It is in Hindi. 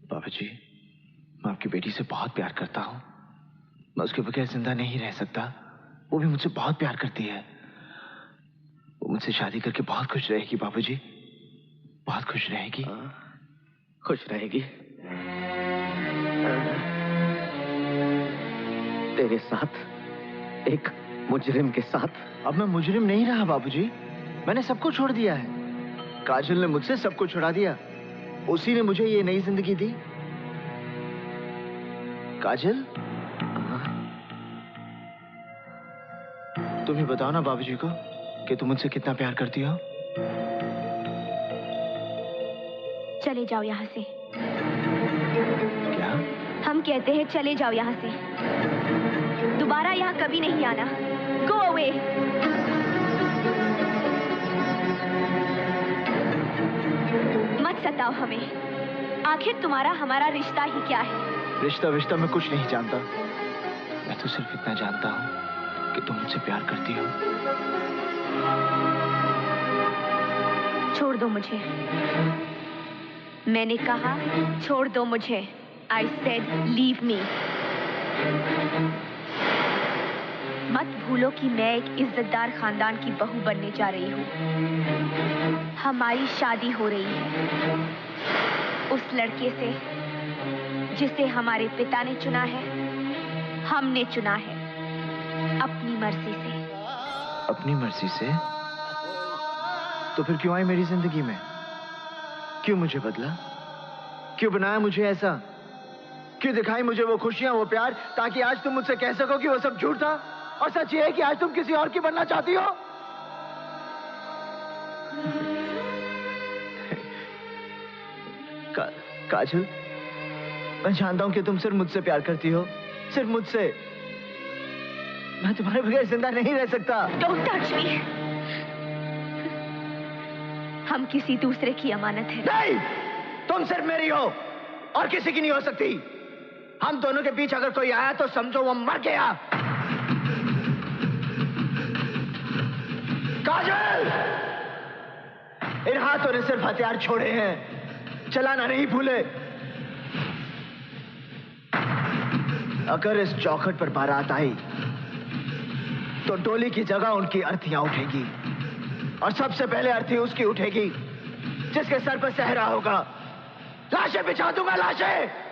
बाबूजी, मैं आपकी बेटी से बहुत प्यार करता हूँ। मैं उसके बगैर जिंदा नहीं रह सकता। वो भी मुझसे बहुत प्यार करती है। वो मुझसे शादी करके बहुत खुश रहेगी बाबूजी, बहुत खुश रहेगी। खुश रहेगी तेरे साथ, एक मुजरिम के साथ। अब मैं मुजरिम नहीं रहा बाबूजी, मैंने सबको छोड़ दिया है। काजल ने मुझसे सबको छुड़ा दिया, उसी ने मुझे ये नई जिंदगी दी। काजल, तुम ही बताओ ना बाबूजी को कि तुम मुझसे कितना प्यार करती हो। चले जाओ यहाँ से। क्या? हम कहते हैं चले जाओ यहाँ से, दोबारा यहाँ कभी नहीं आना। Go away. मत सताओ हमें, आखिर तुम्हारा हमारा रिश्ता ही क्या है? रिश्ता मैं कुछ नहीं जानता। मैं तो सिर्फ इतना जानता हूँ कि तुम मुझसे प्यार करती हो। छोड़ दो मुझे, मैंने कहा छोड़ दो मुझे। I said leave me। मत भूलो कि मैं एक इज्जतदार खानदान की बहू बनने जा रही हूँ। हमारी शादी हो रही है उस लड़के से जिसे हमारे पिता ने चुना है, हमने चुना है अपनी मर्जी से। अपनी मर्जी से? तो फिर क्यों आई मेरी जिंदगी में? क्यों मुझे बदला? क्यों बनाया मुझे ऐसा? क्यों दिखाई मुझे वो खुशियां, वो प्यार, ताकि आज तुम मुझसे कह सको कि वो सब झूठ था और सच ये है कि आज तुम किसी और की बनना चाहती हो? काजल, मैं जानता हूं कि तुम सिर्फ मुझसे प्यार करती हो, सिर्फ मुझसे। मैं तुम्हारे बगैर जिंदा नहीं रह सकता। Don't touch me। हम किसी दूसरे की अमानत है। नहीं, तुम सिर्फ मेरी हो और किसी की नहीं हो सकती। हम दोनों के बीच अगर कोई आया तो समझो वो मर गया। काजल, इन हाथों ने सिर्फ हथियार छोड़े हैं, चलाना नहीं भूले। अगर इस चौखट पर बारात आई तो डोली की जगह उनकी अर्थियां उठेगी, और सबसे पहले अर्थी उसकी उठेगी जिसके सर पर सहरा होगा। लाशें बिछा दूंगा, लाशें।